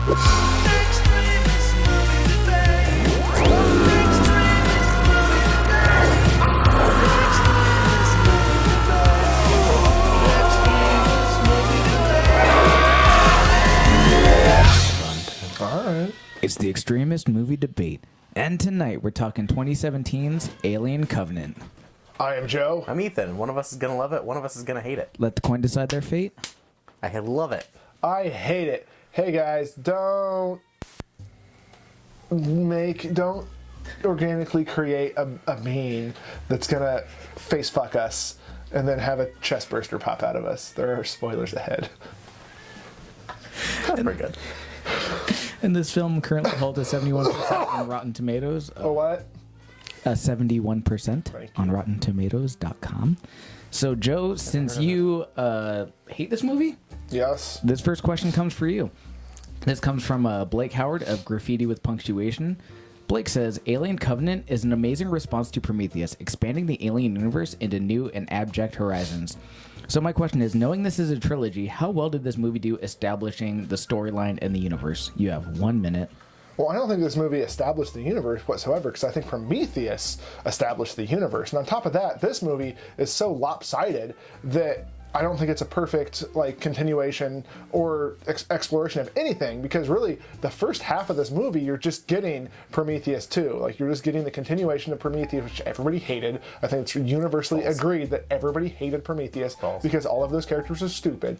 It's the Extremist Movie Debate, and tonight we're talking 2017's Alien Covenant. I am Joe. I'm Ethan. One of us is going to love it, one of us is going to hate it. Let the coin decide their fate. I love it. I hate it. Hey guys, don't organically create a meme that's gonna face fuck us and then have a chest burster pop out of us. There are spoilers ahead. That's pretty good. And this film currently holds a 71% on Rotten Tomatoes. Oh, what? 71% on RottenTomatoes.com. So, Joe, since you hate this movie, Yes. this first question comes for you. This comes from Blake Howard of Graffiti with Punctuation. Blake says, Alien Covenant is an amazing response to Prometheus, expanding the alien universe into new and abject horizons. So my question is, knowing this is a trilogy, how well did this movie do establishing the storyline and the universe? You have 1 minute. Well, I don't think this movie established the universe whatsoever, because I think Prometheus established the universe. And on top of that, this movie is so lopsided that I don't think it's a perfect continuation or exploration of anything, because really the first half of this movie you're just getting Prometheus 2. You're just getting the continuation of Prometheus, which everybody hated. I think it's universally agreed that everybody hated Prometheus because all of those characters are stupid.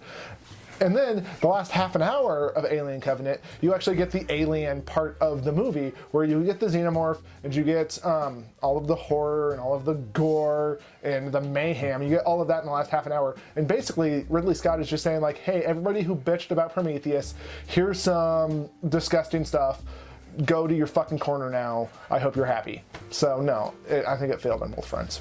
And then the last half an hour of Alien Covenant, you actually get the alien part of the movie, where you get the xenomorph and you get all of the horror and all of the gore and the mayhem. You get all of that in the last half an hour. And basically, Ridley Scott is just saying, hey, everybody who bitched about Prometheus, here's some disgusting stuff. Go to your fucking corner now. I hope you're happy. So, no, I think it failed on both fronts.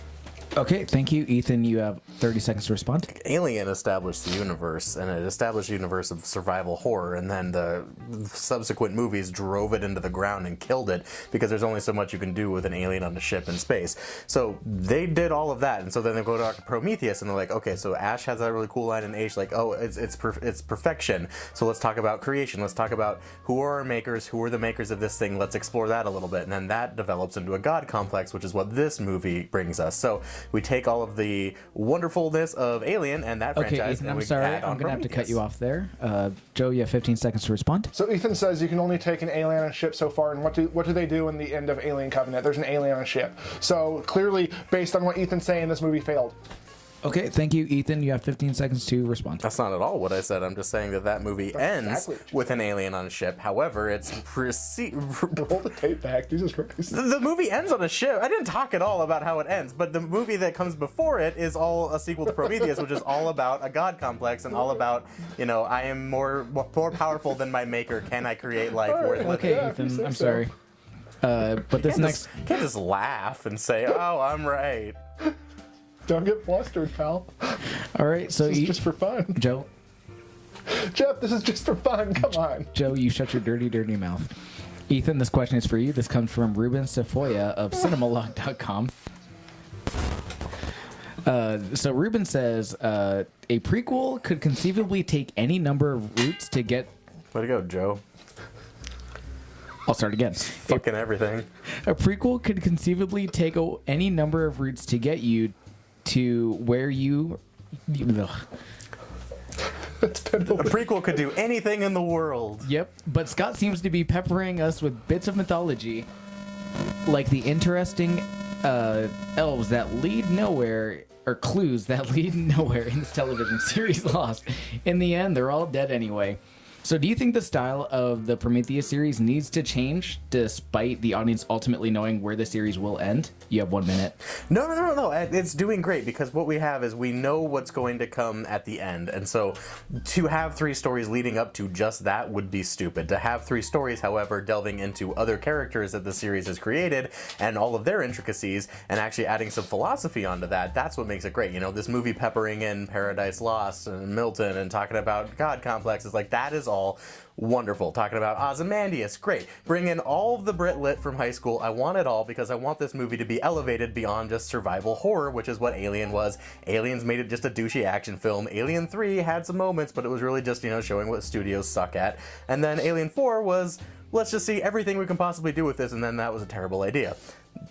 Okay, thank you. Ethan, you have 30 seconds to respond. Alien established the universe, and it established a universe of survival horror, and then the subsequent movies drove it into the ground and killed it, because there's only so much you can do with an alien on a ship in space. So they did all of that, and so then they go to Prometheus, and they're like, okay, so Ash has that really cool line in H, it's perfection. So let's talk about creation. Let's talk about who are our makers, who are the makers of this thing. Let's explore that a little bit, and then that develops into a god complex, which is what this movie brings us. So we take all of the wonderfulness of Alien and that franchise. Ethan, and I'm sorry. I'm going to have to cut you off there. Joe, you have 15 seconds to respond. So Ethan says you can only take an alien on a ship so far, and what do they do in the end of Alien Covenant? There's an alien on a ship. So clearly, based on what Ethan's saying, this movie failed. Okay, thank you, Ethan. You have 15 seconds to respond. That's not at all what I said. I'm just saying that movie ends with an alien on a ship. However, it's roll the tape back. Jesus Christ. The movie ends on a ship. I didn't talk at all about how it ends, but the movie that comes before it is all a sequel to Prometheus, which is all about a god complex and all about, I am more powerful than my maker. Can I create life worth living? Okay, Ethan, I'm sorry. But this next... You can't just laugh and say, oh, I'm right. Don't get flustered, pal. All right, so this is just for fun. Joe. Jeff, this is just for fun. Come on. Joe, you shut your dirty, dirty mouth. Ethan, this question is for you. This comes from Ruben Safoya of cinemalog.com. So Ruben says, a prequel could conceivably take any number of routes to get... Way to go, Joe. I'll start again. Fucking everything. A prequel could conceivably take any number of routes to get you to where you... A prequel could do anything in the world. Yep, but Scott seems to be peppering us with bits of mythology, like the interesting elves that lead nowhere, or clues that lead nowhere in this television series Lost. In the end, they're all dead anyway. So do you think the style of the Prometheus series needs to change despite the audience ultimately knowing where the series will end? You have 1 minute. No. It's doing great, because what we have is we know what's going to come at the end. And so to have 3 stories leading up to just that would be stupid. To have 3 stories, however, delving into other characters that the series has created and all of their intricacies and actually adding some philosophy onto that, that's what makes it great. This movie peppering in Paradise Lost and Milton and talking about God complexes, that is all wonderful. Talking about Ozymandias, great. Bring in all of the Brit Lit from high school. I want it all because I want this movie to be elevated beyond just survival horror, which is what Alien was. Aliens made it just a douchey action film. Alien 3 had some moments, but it was really just, showing what studios suck at. And then Alien 4 was, let's just see everything we can possibly do with this, and then that was a terrible idea.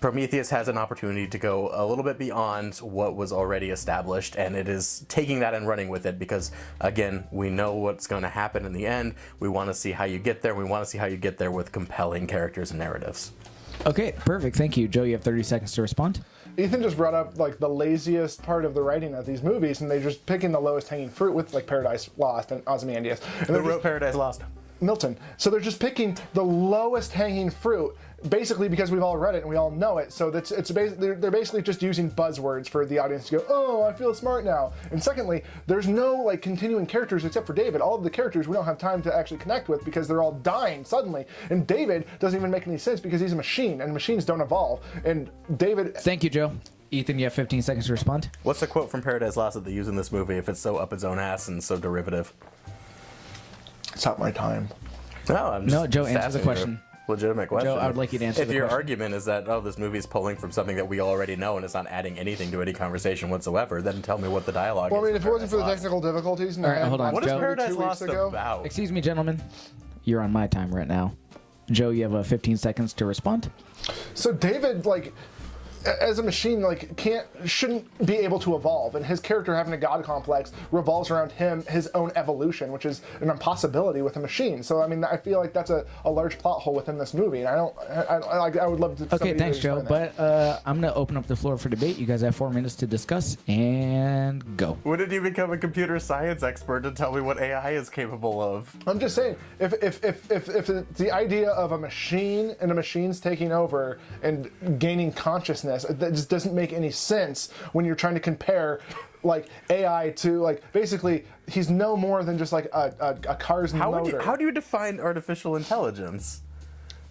Prometheus has an opportunity to go a little bit beyond what was already established, and it is taking that and running with it because, again, we know what's going to happen in the end. We want to see how you get there. We want to see how you get there with compelling characters and narratives. Okay, perfect. Thank you. Joe, you have 30 seconds to respond. Ethan just brought up like the laziest part of the writing of these movies, and they're just picking the lowest hanging fruit with like Paradise Lost and Ozymandias. And Who wrote Paradise Lost? Milton. So they're just picking the lowest hanging fruit, basically because we've all read it and we all know it. So they're basically just using buzzwords for the audience to go, oh, I feel smart now. And secondly, there's no like continuing characters except for David. All of the characters we don't have time to actually connect with because they're all dying suddenly. And David doesn't even make any sense because he's a machine and machines don't evolve. And David... Thank you, Joe. Ethan, you have 15 seconds to respond. What's the quote from Paradise Lost that they use in this movie if it's so up its own ass and so derivative? It's not my time. No, Joe, answer the question. Legitimate question. Joe, I would like you to answer the question. If your argument is that, this movie is pulling from something that we already know and it's not adding anything to any conversation whatsoever, then tell me what the dialogue is. Well, I mean, if it wasn't for the technical difficulties... All right, hold on. What is Paradise Lost about? Excuse me, gentlemen. You're on my time right now. Joe, you have 15 seconds to respond. So David, like... as a machine, like, shouldn't be able to evolve, and his character having a god complex revolves around his own evolution, which is an impossibility with a machine. So, I mean, I feel like that's a large plot hole within this movie, and I would love to... Okay, thanks, Joe, but I'm going to open up the floor for debate. You guys have 4 minutes to discuss, and go. When did you become a computer science expert to tell me what AI is capable of? I'm just saying, if the idea of a machine and a machine's taking over and gaining consciousness, that just doesn't make any sense when you're trying to compare like AI to like basically he's no more than just like a car's motor. How do you define artificial intelligence?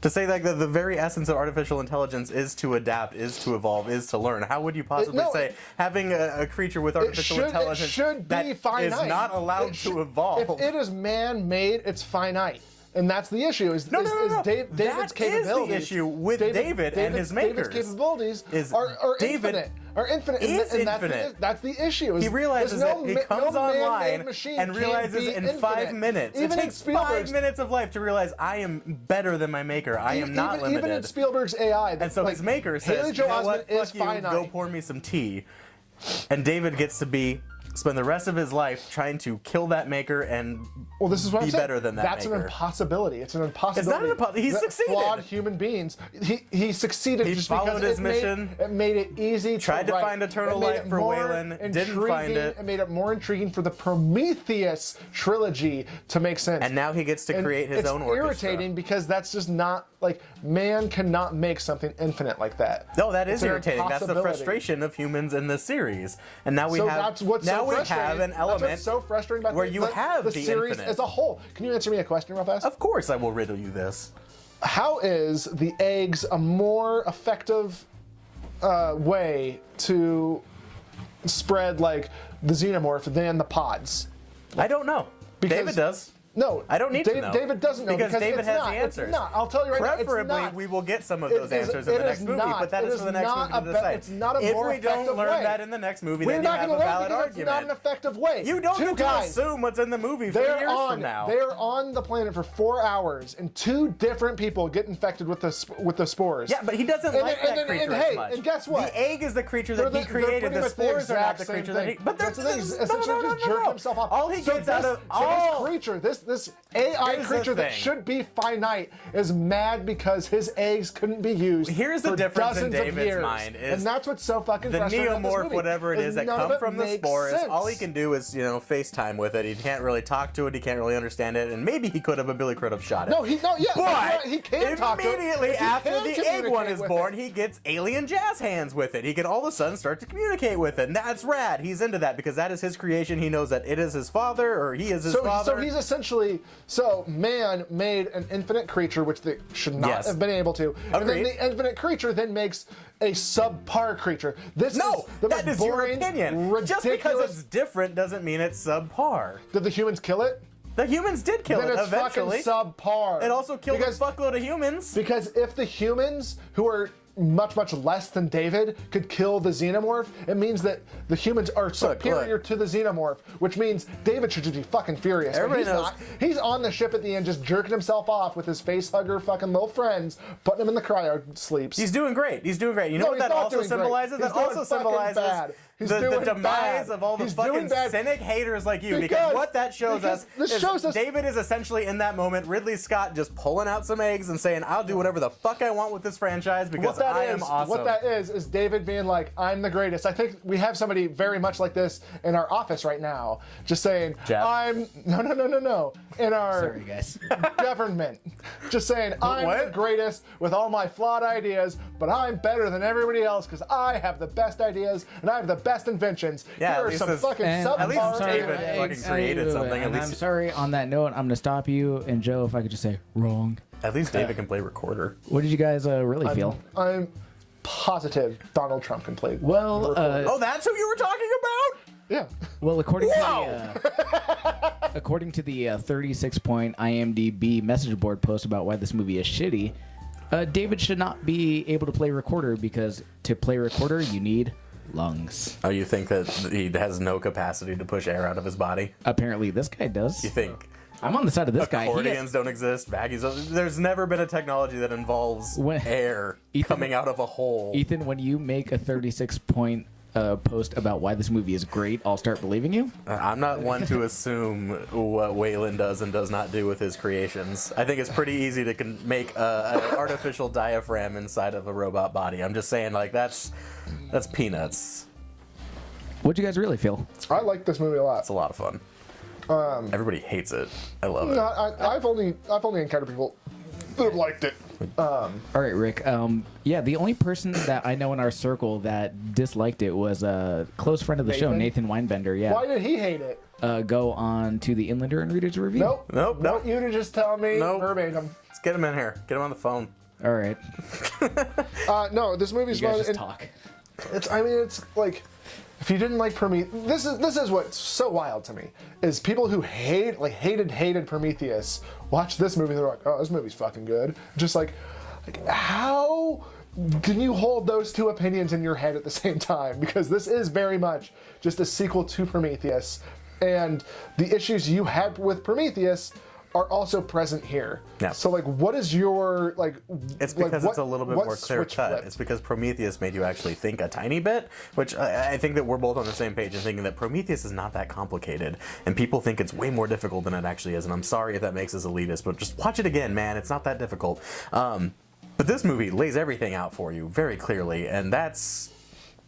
To say like the very essence of artificial intelligence is to adapt, is to evolve, is to learn. How would you possibly say having a creature with artificial intelligence that is not allowed to evolve? If it is man-made, it's finite. And that's the issue. No. David's that capabilities. Is the issue with David and his makers. David's capabilities are infinite. That's the issue. He realizes that he comes online and realizes in 5 minutes. It takes 5 minutes of life to realize I am better than my maker. I am not limited. Even in Spielberg's AI. And so his maker says, you know what, fuck you, go pour me some tea. And David gets to spend the rest of his life trying to kill that maker and this is what be better than that That's maker. An impossibility. It's an impossibility. It's not an impossibility. He succeeded. Flawed human beings. He succeeded. He just followed because his mission. It made it easy. Tried to find eternal life for Waylon. Didn't find it. It made it more intriguing for the Prometheus trilogy to make sense. And now he gets to create his own orchestra. It's irritating because that's just not like man cannot make something infinite like that. No, that is irritating. That's the frustration of humans in this series. And now we have an element that's what's so frustrating about where you have the series infinite. as a whole. Can you answer me a question real fast? Of course I will riddle you this. How is the eggs a more effective way to spread like the xenomorph than the pods? I don't know. David does. No, I don't need to know. David doesn't know because David has the answers. It's not. I'll tell you right now. Preferably, we will get some of those answers in the next movie, but that is for the next movie to decide. It's not a more effective way. If we don't learn that in the next movie, then you have a valid argument. It's not an effective way. You don't get to assume what's in the movie for years from now. They are on the planet for 4 hours, and 2 different people get infected with the spores. Yeah, but he doesn't like that creature as much. And guess what? The egg is the creature that he created. The spores are not the creature that he. But that's the thing. Essentially, just jerked himself off. All he gets out of this creature, this AI creature that should be finite is mad because his eggs couldn't be used. Here's the difference in David's mind is, and that's what's so fucking the frustrating neomorph, whatever it is that come from the spores. Sense. All he can do is FaceTime with it. He can't really talk to it. He can't really understand it. And maybe he could have, but Billy could have shot it. But he can talk to it. Immediately after the egg one is born, he gets alien jazz hands with it. He can all of a sudden start to communicate with it. And that's rad. He's into that because that is his creation. He knows that it is his father or he is his father. So he's essentially man made an infinite creature, which they should not have been able to. Agreed. And then the infinite creature then makes a subpar creature. That is your opinion. Ridiculous. Just because it's different doesn't mean it's subpar. Did the humans kill it? The humans did kill then it it's eventually. fucking subpar. It also killed a fuckload of humans. Because if the humans, who are much, much less than David, could kill the xenomorph, it means that the humans are superior to the xenomorph, which means David should just be fucking furious. Everybody knows. Not. He's on the ship at the end just jerking himself off with his face hugger fucking little friends, putting him in the cryo sleeps. He's doing great. He's doing great. You know No, what he's that not also doing great. symbolizes? He's That doing also fucking symbolizes bad. He's the doing demise bad. of all the He's doing fucking bad. cynic haters like you. Because Because- what that shows because us this is shows us- David is essentially in that moment Ridley Scott just pulling out some eggs and saying, I'll do whatever the fuck I want with this franchise because I am awesome. What that is David being like, I'm the greatest. I think we have somebody very much like this in our office right now, just saying, Jeff? no. In our Sorry, guys. government, just saying, I'm What? the greatest with all my flawed ideas, but I'm better than everybody else because I have the best ideas and I have the best inventions. Yeah, Here at are least some this- fucking And subpar At least I'm sorry, David ideas. fucking created something, at And I'm least- sorry, on that note, I'm going to stop you. And Joe, if I could just say, wrong. At least David can play recorder. What did you guys really feel? I'm positive Donald Trump can play. Well, Oh, that's who you were talking about? Yeah. Well, according Wow. to according to the 36-point IMDb message board post about why this movie is shitty, David should not be able to play recorder because to play recorder you need lungs. Oh, you think that he has no capacity to push air out of his body? Apparently, this guy does. You think I'm on the side of this guy. He accordions don't exist? Vacuums? There's never been a technology that involves When- air Ethan- coming out of a hole. Ethan, when you make a 36-point post about why this movie is great, I'll start believing you. I'm not one to assume what Waylon does and does not do with his creations. I think it's pretty easy to make an artificial diaphragm inside of a robot body. I'm just saying, like, that's peanuts. What'd you guys really feel? I like this movie a lot. It's a lot of fun. Everybody hates it. I love it. No, I've only encountered people that have liked it. All right, Rick. Yeah, the only person that I know in our circle that disliked it was a close friend of the show, Nathan? Nathan Weinbender. Yeah. Why did he hate it? Go on to the Inlander and read his review. Nope. Nope, I nope. want you to just tell me Nope. verbatim. Let's get him in here. Get him on the phone. All right. No, this movie's You guys fun. just and talk. it's like, if you didn't like Prometheus, this is what's so wild to me is people who hated Prometheus watch this movie and they're like, oh, this movie's fucking good. Just like how can you hold those two opinions in your head at the same time? Because this is very much just a sequel to Prometheus, and the issues you had with Prometheus are also present here. Yeah. So like, what is your It's because it's a little bit what more clear switch cut. flipped? It's because Prometheus made you actually think a tiny bit, which I think that we're both on the same page in thinking that Prometheus is not that complicated, and people think it's way more difficult than it actually is. And I'm sorry if that makes us elitist, but just watch it again, man. It's not that difficult. But this movie lays everything out for you very clearly, and that's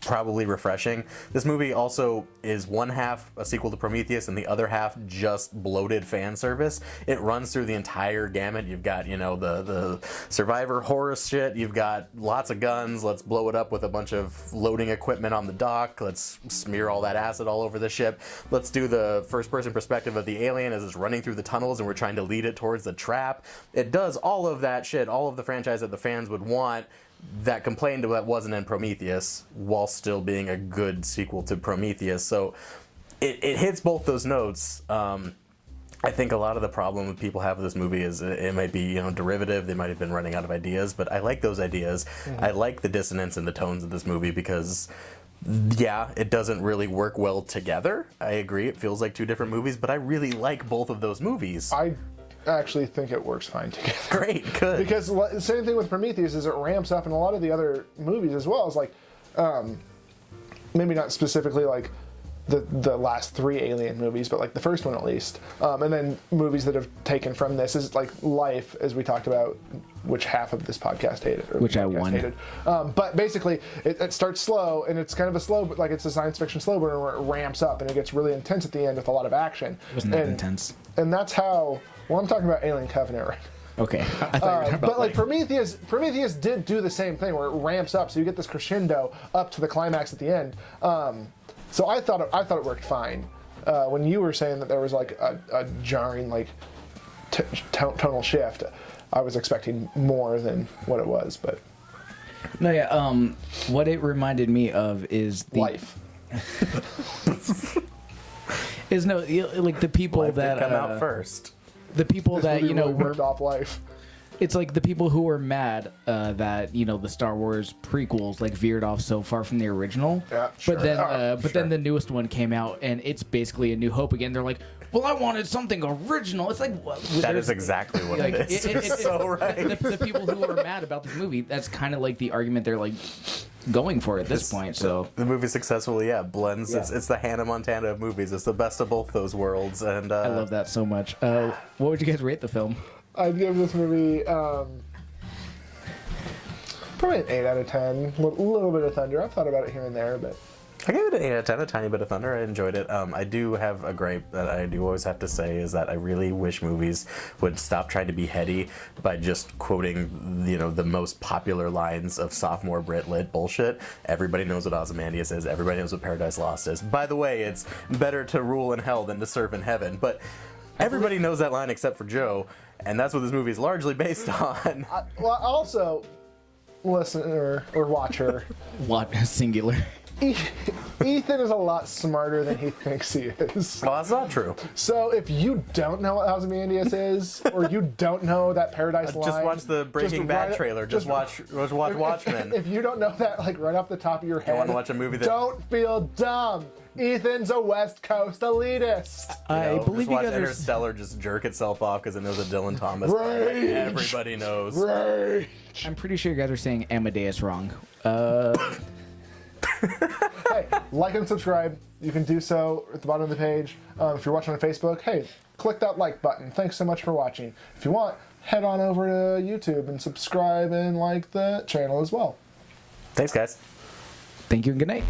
probably refreshing. This movie also is one half a sequel to Prometheus and the other half just bloated fan service. It runs through the entire gamut. You've got, the survivor horror shit. You've got lots of guns. Let's blow it up with a bunch of loading equipment on the dock. Let's smear all that acid all over the ship. Let's do the first person perspective of the alien as it's running through the tunnels and we're trying to lead it towards the trap. It does all of that shit, all of the franchise that the fans would want, that complained that wasn't in Prometheus, while still being a good sequel to Prometheus. So it hits both those notes. I think a lot of the problem that people have with this movie is it might be derivative. They might have been running out of ideas, but I like those ideas. Mm-hmm. I like the dissonance in the tones of this movie because, yeah, it doesn't really work well together. I agree, it feels like two different movies, but I really like both of those movies. I actually think it works fine together. Great, good. Because the same thing with Prometheus is it ramps up in a lot of the other movies as well. It's like, maybe not specifically like the last three Alien movies, but like the first one at least. And then movies that have taken from this is like Life, as we talked about, which half of this podcast hated. Which I won. Hated. But basically, it starts slow, and it's kind of a slow, but like it's a science fiction slow burn where it ramps up and it gets really intense at the end with a lot of action. It wasn't that intense. And that's how. Well, I'm talking about Alien Covenant right now. Okay. I thought you were talking about But like Prometheus did do the same thing where it ramps up, so you get this crescendo up to the climax at the end. So I thought it worked fine. When you were saying that there was like a jarring like tonal shift, I was expecting more than what it was. But No, yeah. What it reminded me of is the Life. is no like the people Life that did come out first. the people This that movie really were ripped off life. it's like the people who were mad that the Star Wars prequels like veered off so far from the original. Yeah, sure. But then Sure. then the newest one came out and it's basically A New Hope again. They're like, well, I wanted something original. It's like That is exactly what like, it is. You're so right. the people who are mad about this movie, that's kind of like the argument they're like going for at this point. So The movie successfully, blends. Yeah. It's the Hannah Montana of movies. It's the best of both those worlds. And I love that so much. What would you guys rate the film? I'd give this movie probably an 8 out of 10. A little bit of thunder. I've thought about it here and there, but I gave it an 8 out of 10, a tiny bit of thunder. I enjoyed it. I do have a gripe that I do always have to say is that I really wish movies would stop trying to be heady by just quoting, the most popular lines of sophomore Brit Lit bullshit. Everybody knows what Ozymandias is. Everybody knows what Paradise Lost is. By the way, it's better to rule in hell than to serve in heaven. But everybody knows that line except for Joe, and that's what this movie is largely based on. well, also, listener or watcher, What singular? Ethan is a lot smarter than he thinks he is. Well, that's not true. So if you don't know what Ozymandias is, or you don't know that Paradise line, Just watch the Breaking Bad right- trailer. Just watch Watchmen. If you don't know that, like right off the top of your head, wanna watch a movie that- don't feel dumb. Ethan's a West Coast elitist. I believe just you watch guys are. Interstellar just jerk itself off because it knows a Dylan Thomas. Rage. Everybody knows. Right. I'm pretty sure you guys are saying Amadeus wrong. Hey, like and subscribe. You can do so at the bottom of the page. If you're watching on Facebook, hey, click that like button. Thanks so much for watching. If you want, head on over to YouTube and subscribe and like the channel as well. Thanks, guys. Thank you and good night.